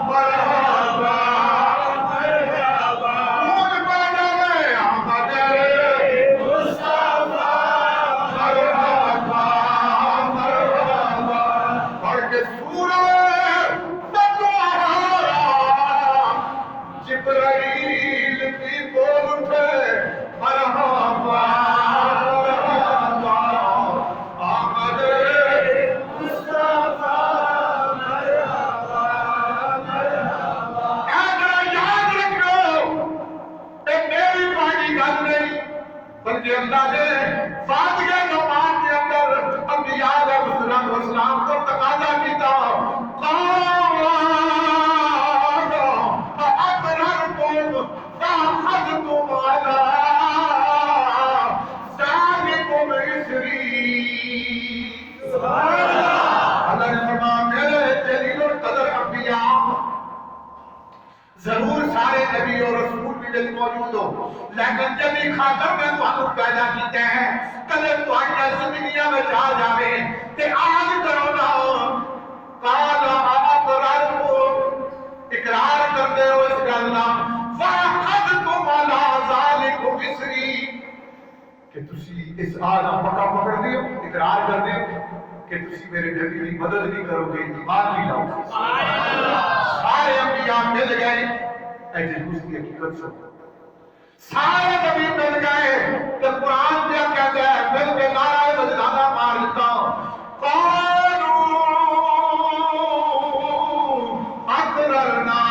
مرحبا مرحبا، خون پیدا میں آمد مصطفیٰ مرحبا مرحبا. پڑھ کے سورہ تطہارا جبرائیل بھی بول اٹھے مرحبا مرحبا، آمد مصطفیٰ مرحبا مرحبا. یاد رکھو ایک میری پانی گل نہیں بلکہ اللہ نے فاتحہ نعمان کے اندر انبیاء علیہ السلام کو تقاضا کیتا قال اللہ نے فرمایا میرے جلیل القدر انبیاء ضرور سارے نبی اور رسول بھی جل موجود ہو لیکن جبھی خاطر میں تو پیدا کیتے ہیں کلے تو آئیے زندگیاں میں جا جاوے تے آج کرو نا قالا اقرار کو اقرار کر دے ہو اس گلنا وَأَخَذْتُمْ عَلَىٰ ذَلِكُمْ مِصْرِي کہ تسی اس آدھا پکا پکڑ دیو اقرار کر دیو کہ تسی میرے نبی کی مدد بھی کرو گے ایمان بھی لاؤ سارے انبیاء مل گئے اے جلوس کی حقیقت سن سارے نبی مل گئے تو قرآن کیا کہتا ہے مل کے نعرہ مجدانہ مار لیتا قالوا اقررنا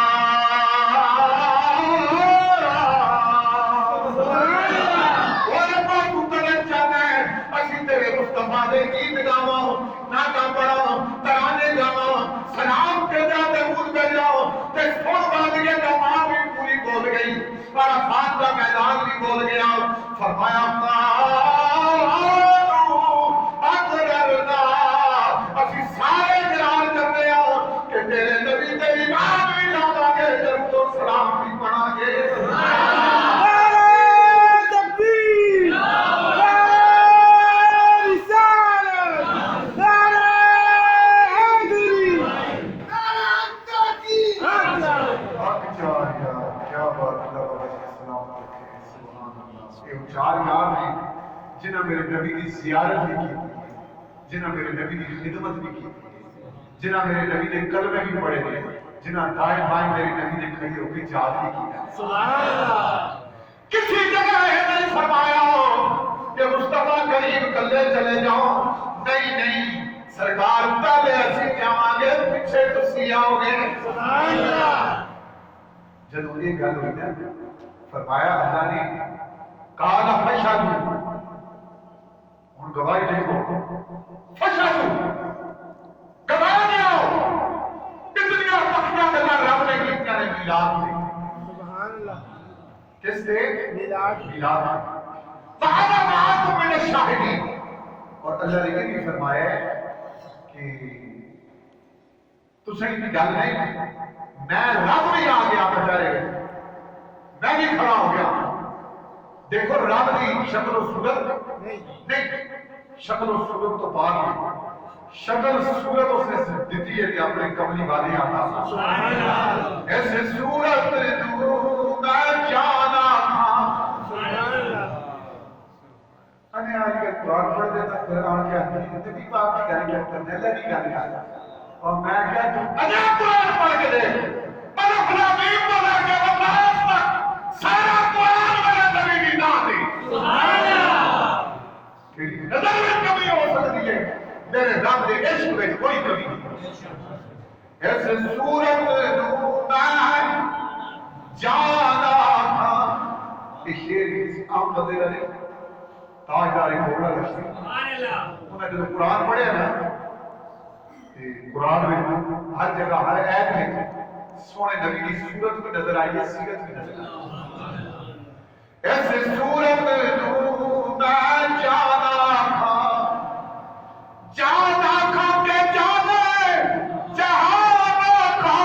گیت گاؤں ناتا پڑھاؤں ترانے گاؤں سلام کے جاتے بود کر جاؤ تے سن بات یہ جماعت بھی پوری بول گئی عرفات کا میدان بھی بول گیا فرمایا اقررنا اسی سارے اقرار کرتے ہو کہ تیرے نبی تیری بات بھی لاؤں گے درود و سلام بھی پڑھا گے چار یار ہیں جنہاں میرے نبی کی زیارت بھی کی جنہاں میرے نبی کی خدمت بھی کی جنہاں میرے نبی نے کلمے بھی پڑھے تھے جنہاں دائیں بائیں میرے نبی نے کھڑی ہو کے جہاد بھی کی سبحان اللہ کسی جگہ ہے نہیں فرمایا ہو کہ مصطفیٰ کریم کلے چلے جاؤ نہیں نہیں سرکار پہلے ایسی جاؤں گے پیچھے تسی آؤ گے سبحان اللہ جب یہ گل ہوئی نا فرمایا اللہ نے قال فشهدوا ان گواہی دیکھو فشهدوا گواہ دیو کتنی پکیاں گلاں رب نے کیتیاں نے میلاد سے سبحان اللہ کس سے میلاد وعد معكم من الشاهدين اور اللہ نے یہ بھی فرمایا ہے کہ تو صحیح کی گل نہیں میں رب بھی آ گیا بچارے میں بھی کھڑا ہو گیا دیکھو رب کی شکل و صورت نہیں شکل و صورت تو بعد میں شکل صورت اس نے دیتی ہے کہ اپنے کملی والے آتا ایسے صورت تو میں جانا تھا انہیں آج کے قرآن پڑھ دیتا پھر آن کے آتی نبی پاک کی گالی کیا کرنے لگی گالی اور میں کیا انہیں قرآن پڑھ کے دے ملک نبیم بولا کہ اللہ سارا قرآن میرے نبی کی نام دی سبحان اللہ تیری نظر میں کمی ہو سکتی ہے میرے رب کے عشق میں کوئی کمی نہیں ایسے صورت میں جانا تھا کہ شیر کی آمد علی تاجدار گھوڑا رشتی سبحان اللہ انہیں جو قرآن پڑھے نا قرآن میں ہر جگہ ہر ایت میں سونے نبی کی صورت بھی نظر آئی ہے سیرت بھی نظر آئی ایسے صورت میں جانا تھا کہ جانے جہاں کھا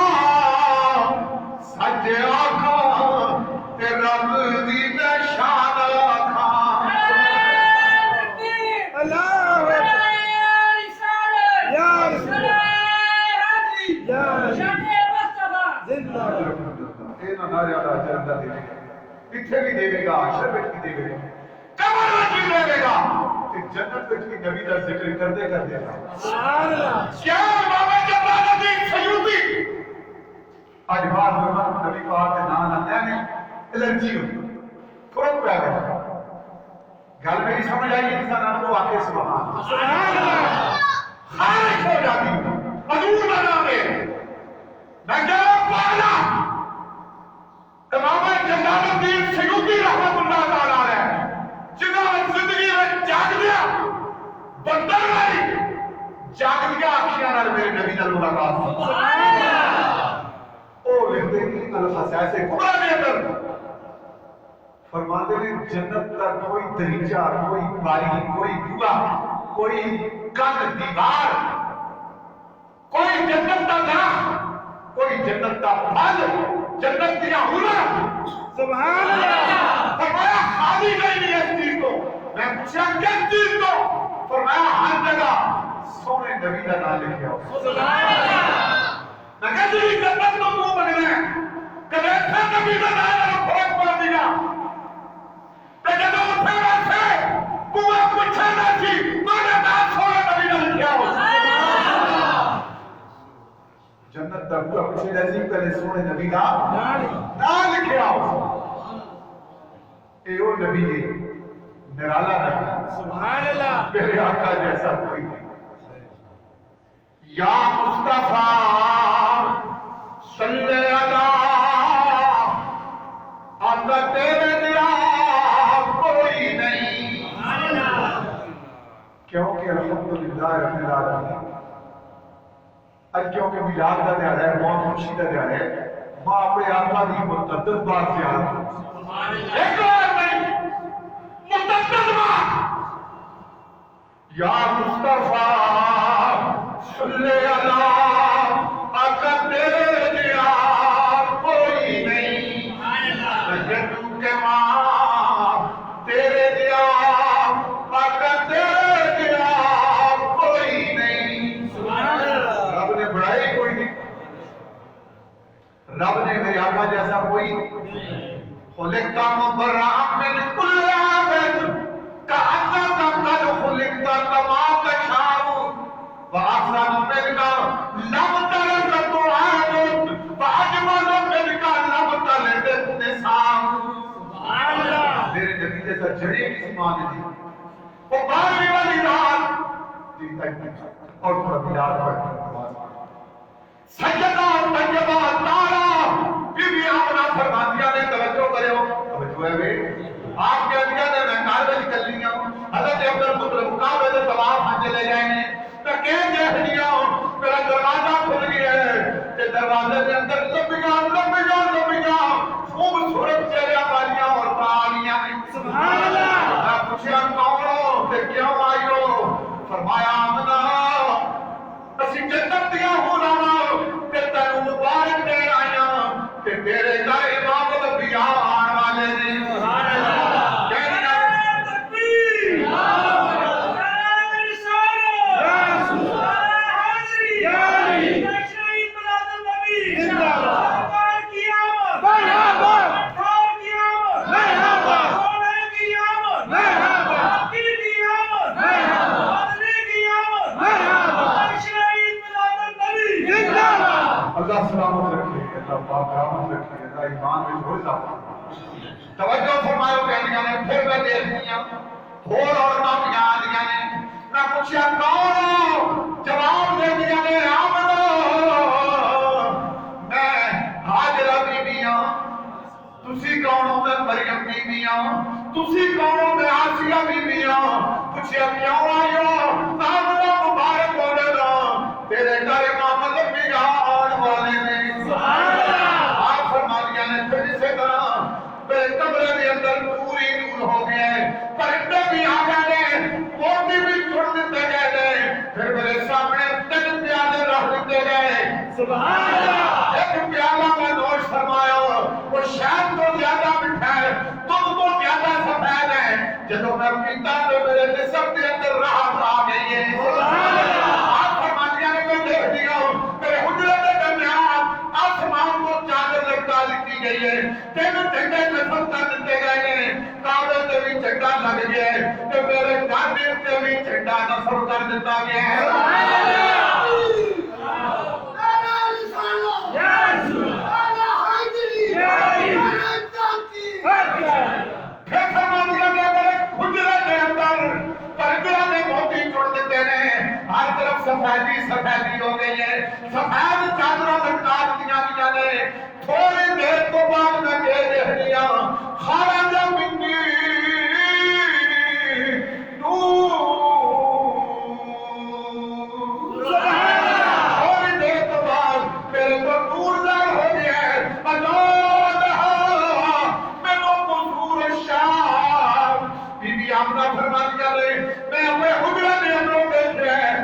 سج آکھا تے رب دی نشان کھا اللہ یا رسول یا زندہ اینا نارے آدھا جردہ دے اتھے بھی دے گا عشر میں بھی دے گا قبر میں بھی دے گا کہ جنت میں بھی نبی کا ذکر کر دے گا سبحان اللہ کیا امام جلال الدین سیوطی آج بات میں نبی کو آتے نانا نانے الرجی ہوئی فرق پہ آگا گل میں نہیں سمجھ آئی انسان آنے کو آتے سبحان اللہ خارج ہو جاتی ہوں حضور بنا میں میں کیا پالا امام جلال الدین سیوطی رحمت اللہ تعالیٰ ہے جنہوں زندگی میں جاگ دیا بندر والی جاگ دیا آخیاں نال میرے نبی نال ملاقات او لکھتے ہیں الخصائص کبریٰ کے اندر فرماتے ہیں جنت کا کوئی دریچہ کوئی باری کوئی بوا کوئی کن دیوار، کوئی جنت کا درخت، کوئی جنت کا پھل، جنت دیا حوریں، سبحان اللہ، فرمایا خالی نہیں ہے اس چیز کو. میں پوچھا کس چیز کو؟ فرمایا ہر جگہ سونے نبی کا نام لکھے ہو. سبحان اللہ، میں کہا جی جنت تو تو بن گئے کبھی ایسا نبی کا نام کھوٹ پڑ دیا کہ جب اٹھے بیٹھے بوا پوچھا نہ تھی تو نے نام سونے نبی کا لکھے ہو. جنت کا بوا پوچھے جیسی پہلے سونے نبی کا نام لکھے ہو. اے وہ نبی ہے نرالا نبی، سبحان اللہ، میرے آقا جیسا کوئی نہیں. یا مصطفیٰ صلی اللہ، آقا تیرے دیا کوئی نہیں. کیونکہ الحمدللہ رب العالمین اج کیونکہ میلاد کا دن ہے، موت خوشی کا دن ہے، ماں اپنے آقا دی متعدد بار زیارت ایک بار نہیں متعدد بار. یا مصطفیٰ صلی اللہ، آقا تیرے دیا کوئی نہیں. جدو کے ماں تیرے دیا، آقا تیرے دیا کوئی نہیں. رب نے بڑھائی کوئی نہیں، رب نے میرے آقا جیسا کوئی خلقتا مبرأ من کل عیب کأنک قد خلقت کما تشاء وأحسن منك لم تلد عین وأجمل منك لم تلد النساء. میرے نبی جیسا جڑے کسی ماں نے دی وہ 12ویں والی رات دی اور تھوڑا بلال پڑھ سیدہ طیبہ تارا بی بی آمنہ فرماندیاں نے توجہ کرے ہو. توجہ ہے بے آپ کے انبیاء نے میں کاربل کر لیا حضرت عبدالمطلب کعبے سے طواف ہنجے لے جائیں گے میں کہہ جہنیاں میرا دروازہ کھل گیا ہے کہ دروازے کے اندر لمبیاں خوبصورت چہرے والیاں اور پالیاں. سبحان اللہ، میں پوچھا کون ہو کہ کیوں آئی ہو؟ فرمایا آمنہ اسی جنت دیا ہوں کہ تینوں مبارک دے آیا کہ تیرے گھر امام الانبیاء آن والے نے. اللہ سلامت رکھے، اللہ پاک رحمت رکھے، اللہ ایمان میں ہو جاتا. توجہ فرمائے کہنیاں نے پھر میں دیکھ لیا اور عورتوں بھی آ دیا نے. میں پوچھا کون ہو؟ جواب دے دیا نے آمنہ میں حاجرہ بی بی ہوں. تسی کون ہو؟ میں مریم بی بی ہوں. تسی کون ہو؟ میں آسیہ بی بی ہوں. پوچھا کیوں آئی ہو؟ آمنہ مبارک ہو لے دو تیرے گھر امام الانبیاء آن والے نے. آپ فرمانیاں نے پھر اسے طرح میرے کمرے کے اندر نور ہی نور ہو گیا ہے. پرندے بھی آ گئے، موتی بھی چھوڑ دیتے گئے. پھر میرے سامنے 3 پیالے رکھ دیتے گئے. سبحان اللہ، ایک پیالہ میں نوش فرمایا وہ شاید تو زیادہ میٹھا ہے، تم تو زیادہ سفید ہے. جب میں پیتا تو میرے جسم کے اندر راحت آ گئی ہے. آپ فرمانیاں نے میں دیکھ دیا میرے حجرے کے درمیان آسمان کو چادر لگتا لکھی گئی ہے. 3 جھنڈے نصب کر دیتے گئے ہیں. کعبے سے بھی جھنڈا لگ گیا ہے کہ میرے جانب سے بھی جھنڈا نصب کر دیتا گیا ہے. ہر طرف سفیدی سفیدی ہو گئی ہے. سفید چادروں لٹکا دیا گیا نے. تھوڑی دیر کو بعد میں کہہ دے دیا خرج منی نور. تھوڑی دیر کو بعد میرے کو نور ظاہر ہو گیا ہے. میرے کو نور شام بی بی آمنہ فرما دیا نے میں اپنے حجرے کے اندر بیٹھے ہیں.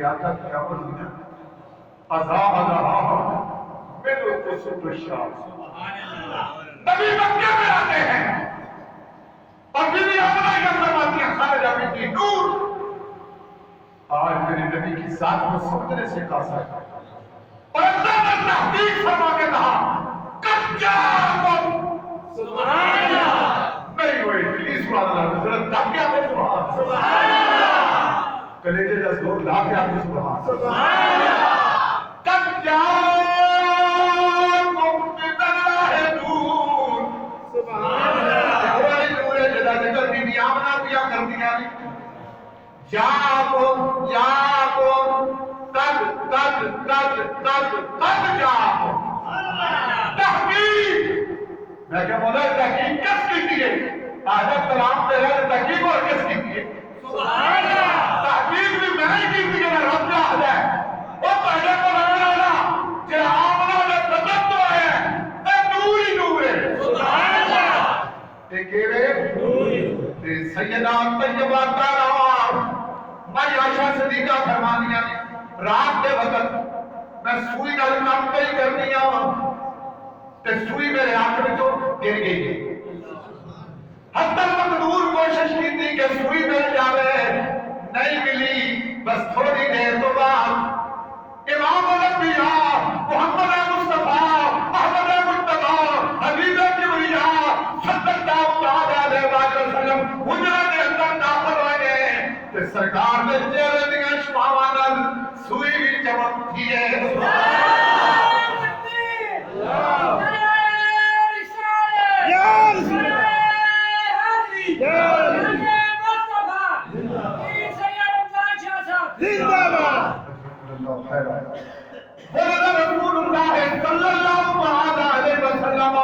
میرے آقا کی آمد ہوئی نا عذاب رہا میرے کو سبحان اللہ نبی مکہ میں آتے ہیں اور بیوی آمنہ کا فرماتی ہیں خارجہ بنتی نور آج میرے نبی کی ذات کو سمجھنے سے قاصر ہے اور اللہ نے تحقیق فرما کے کہا قد جاءکم سبحان اللہ نہیں ہوئے پلیز سبحان اللہ ذرا دب گیا تو سبحان اللہ کلیجے کا زور لا کے آپ سبحان اللہ قد جاءکم من اللہ نور سبحان اللہ ہماری نور جدا ذکر بی بی آمنہ کیا کر دیا جاءکم تد جاءکم تحقیق میں کہا مولا تحقیق کس کی تھی آجت کلام پہ ہے تحقیق اور کس کی تھی سبحان اللہ تحقیق بھی میں ہی کی تھی کہ رب جاہد ہے وہ پہلے کو لگنا رہا کہ آمنہ نے تجد تو ہے اے نور ہی نور ہے سبحان اللہ اے کیوے سیدہ طیبہ تارا میں عائشہ صدیقہ فرمانیاں رات دے وقت میں سوئی نال کام کئی کرنی آؤں تے سوئی میرے آنکھ میں تو گر گئی حتی مقدور کوشش کی تھی کہ سوئی مل جاوے نہیں ملی بس تھوڑی دیر تو بعد امام الانبیاء محمد مصطفیٰ احمد مجتبیٰ حبیب کبریاء صلی اللہ علیہ وسلم حجرہ کے اندر داخل ہوئے کہ سرکار نے چہرے دیا شماوانل سوئی بھی چمکتی ہے رسول اللہ صلی اللہ علیہ وسلم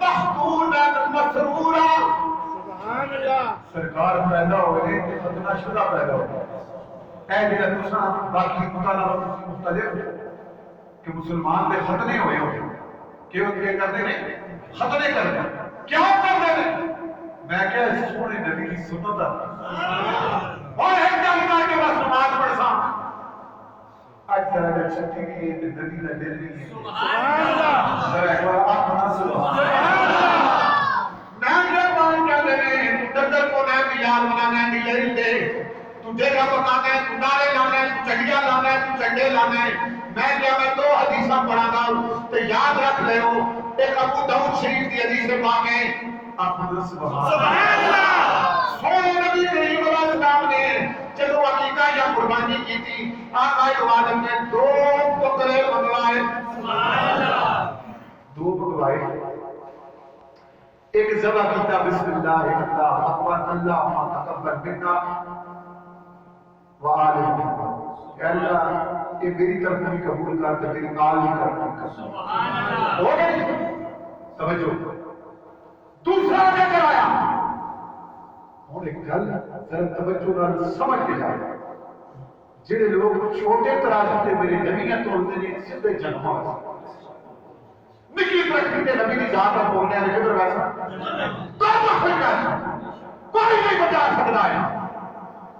محمودا مسرورا سبحان اللہ سرکار پیدا ہوئے کہ ختنہ شدہ پیدا ہوئے اے دل تساں باقی مطالعہ مختلف کہ مسلمان دے ختنے ہوئے ہوئے کہ وہ کیا کرتے ہیں ختنے کرتے ہیں کیا کرتے ہیں میں کہا اس سونے نبی کی سنت اور ایک جانتا کے بعد نماز پڑھساں آج طرح جب چھٹی بھی ہے نبی کا دل بھی ہے سبحان اللہ ذرا ایک بار آپ منا سبحان اللہ میں کیا بات کیا دینے دردر کو نئے بیار بنانا ہے بیلری دے تو جگہ پکانا ہے تو نارے لانا ہے تو چڑیا لانا ہے تو چنڈے لانا ہے میں کیا میں دو حدیثہ پڑھانا ہوں تو یاد رکھ لے ہو ایک ابو داؤد شریف کی حدیث پاک ہے آپ مدر سبحان اللہ سونے نبی کریم علیہ السلام نے چلو عقیقہ یا قربانی کی تھی آقا عالم نے دو بکرے منوائے سبحان اللہ دو بکرائے ایک ذبح کیتا بسم اللہ اللہ اکبر اللہ تقبل منا وآلہ اے اللہ یہ میری طرف بھی قبول کر تے میری آل بھی کر سبحان اللہ ہو گئی سمجھو دوسرا کیا کرایا اور ایک گل ذرا توجہ نال سمجھ کے جائے جڑے لوگ چھوٹے تراز تے میرے نبی نے تولتے نے سیدھے جنماں نکی ترقی تے نبی دی ذات پر بولنے والے کدھر ویسا کوئی نہیں بچا سکتا ہے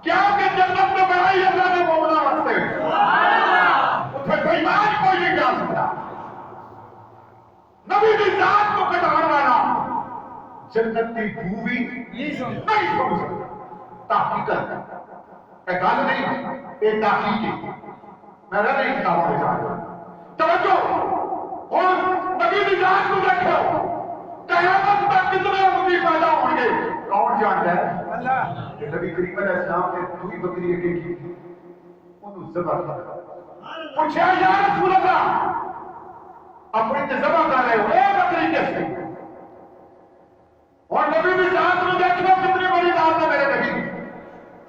کیا کہ جنت میں بڑائی اللہ نے بولنا واسطے اتنے بیمان کوئی نہیں جا سکتا نبی دی ذات کو کٹان والا جنت کی بھوی نہیں سمجھ سکتا تحقیقت ایک گل نہیں ایک تحقیق ہے میں نے نہیں کتابوں میں جا رہا توجہ اور نبی دی ذات کو دیکھو قیامت تک کتنے امتی پیدا ہوں گے کون جانتا ہے اللہ نبی کریم علیہ السلام نے دوئی بکری اگے کی انہوں ذبح کر پوچھا یا رسول اللہ اپنی ذبح کر رہے ہو اے بکری کیسے اور نبی بھی ذات کو دیکھو کتنی بڑی بات ہے میرے نبی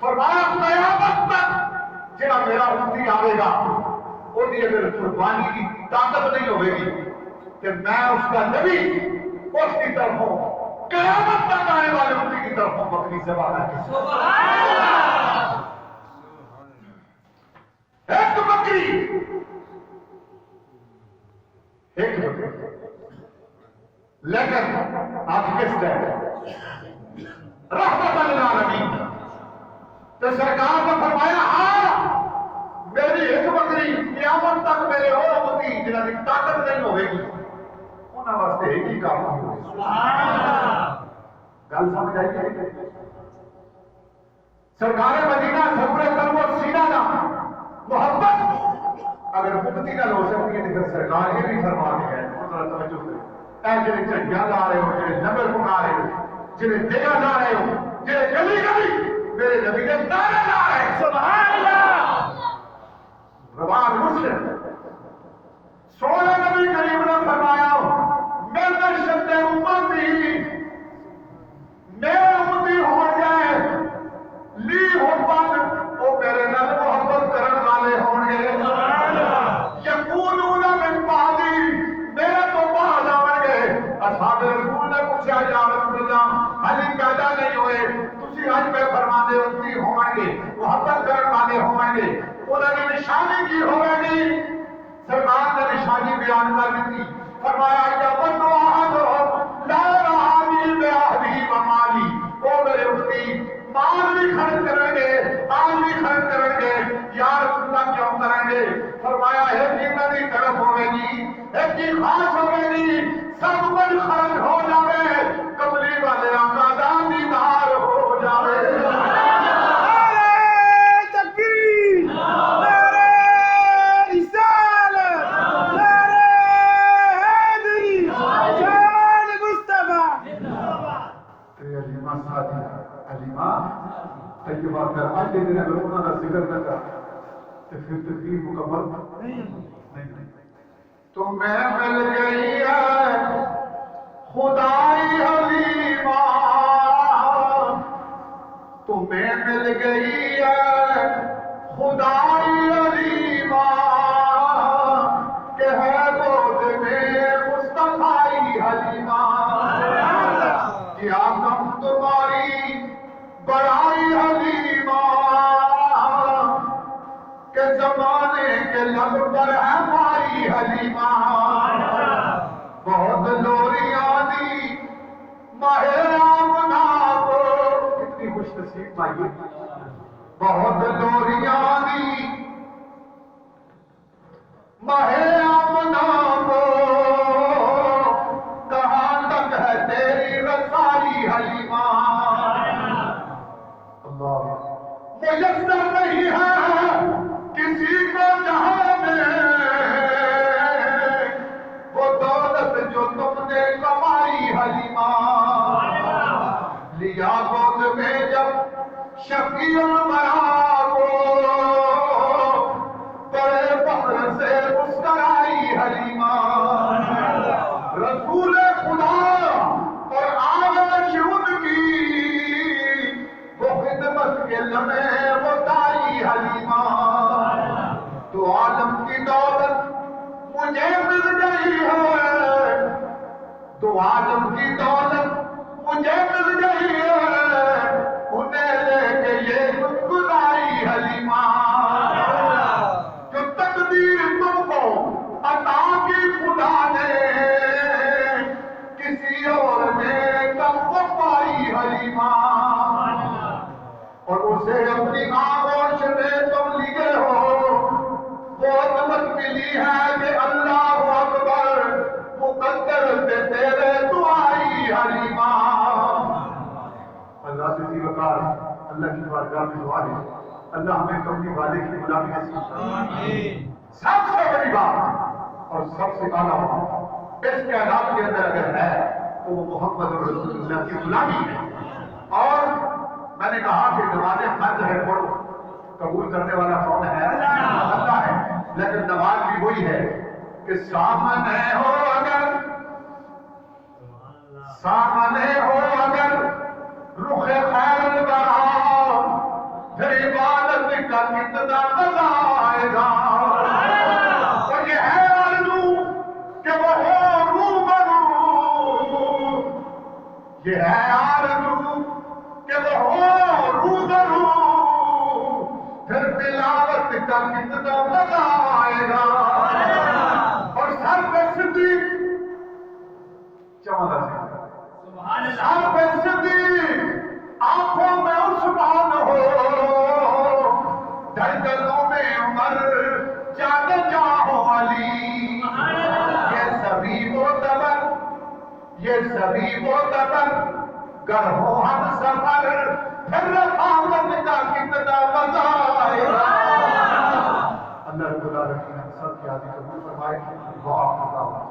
فرمایا قیامت تک جڑا میرا امتی آئے گا وہ دی اگر قربانی کی طاقت نہیں ہوئے گی کہ میں اس کا نبی اس کی طرف ہوں قیامت تک آنے والے امتی کی طرف ہوں بکری ذبح کر کے سبحان اللہ ایک بکری ایک بکری لیکن آپ کس طرح رحمت اللہ نبی تو سرکار نے فرمایا ہاں میری ایک بکری قیامت تک میرے اور امتی جنہاں کی طاقت نہیں ہوئے گی انہاں واسطے ایک ہی کام ہوئے. سبحان اللہ. گل سمجھ آئی؟ سرکار مدینہ سرور قلب و سینہ نہ محبت اگر مفتی نہ ہو سکتی ہے تو پھر سرکار یہ بھی فرماتے ہیں ذرا توجہ کریں. اے جڑے چڑیاں لا رہے ہو، جڑے نمبر پکا رہے ہو، جڑے دیگا لا رہے ہو، جڑے گلی گلی میرے نبی نے نعرے لا رہے ہیں سبحان اللہ. روان مسلم سونے نبی کریم نے فرمایا میرے شد امتی میرے امتی ہو جائے لی محبت وہ میرے نال محبت کرنے والے ہوں گے. یقولون من بعدی میرے تو بعد آئیں گے. اصحاب رسول نے پوچھا یا رسول اللہ علی پیدا نہیں ہوئے تسی آج میں فرماتے امتی ہوں گے محبت کرنے والے ہوں گے. انہوں نے نشانی کی ہوگی سرکار نے نشانی بیان کر دی. فرمایا یا بندو آہد لا رہانی بے آہدی ومالی وہ میرے امتی مال بھی خرچ کریں گے آل بھی خرچ کریں گے. یا رسول اللہ کیوں کریں گے؟ فرمایا ایک ہی میری طرف ہوئے گی ایک ہی خاص ہوئے گی سب کچھ خرچ ہو جاوے کملی والے آقا دا دیدار ہو جاوے. طیبہ کر آج کے دن اگر انہوں نے ذکر نہ کر تو پھر تقریر مکمل نہیں. تمہیں مل گئی ہے خدائی حلیمہ تمہیں مل گئی ہے خدائی حلیمہ کہ ہے گود میں مصطفی حلیمہ کیا کم تمہاری بڑائی حلیمہ کہ زمانے کے لب پر ہے مائی حلیمہ. بہت لوریاں دی ماہ آمنہ کو کتنی خوش نصیب مائی بہت لوریاں دی ماہ آمنہ کو کہاں تک ہے تیری رسائی حلیمہ. میسر نہیں ہے کسی کو جہاں میں وہ دولت جو تم نے کمائی حلیمہ. لیا گود میں جب شفیع الورا کو بڑے فخر سے مسکرائی حلیمہ. رسول خدا اور آغاز ان کی خدمت کے لمحے وہ دائی حلیمہ. تو عالم کی دولت مجھے مل گئی ہے تو عالم کی دولت مجھے مل گئی ہے انہیں لے کے یہ گنگنائی حلیمہ. جو تقدیر تم کو عطا کی خدا نے کسی اور نے کم وہ پائی حلیمہ. اور اسے اپنی آغوش میں تم لیے ہو وہ عظمت ملی ہے کہ اللہ اکبر مقدر سے تیرے دعائی حلیمہ. اللہ سے وقار اللہ کی بارگاہ میں دعا ہے اللہ ہمیں کملی والے کی غلامی نصیب فرمائے. سب سے بڑی بات اور سب سے اعلیٰ بات اس کائنات کے اندر اگر ہے تو وہ محمد رسول اللہ کی غلامی ہے. اور میں نے کہا کہ نماز فرض ہے پڑھو قبول کرنے والا کون ہے؟ اللہ ہے. لیکن نماز بھی وہی ہے کہ سامنے ہو اگر رخ خیر الورا پھر عبادت کا کتنا مزہ آئے گا. اور یہ ہے آرزو کہ وہ ہو روبرو یہ ہے آرزو کہ وہ ہو روبرو پھر تلاوت کا کتنا مزہ آئے گا. اور سر پہ صدیق سر پہ صدیق آنکھوں میں عثمان ہو دھڑکنوں میں عمر یہ سبھی معتبر گر ہو ہم سفر پھر رفاقت کا کتنا مزہ آئے گا. اللہ رب العالمین ہم سب کی عادی قبول فرمائے. دعا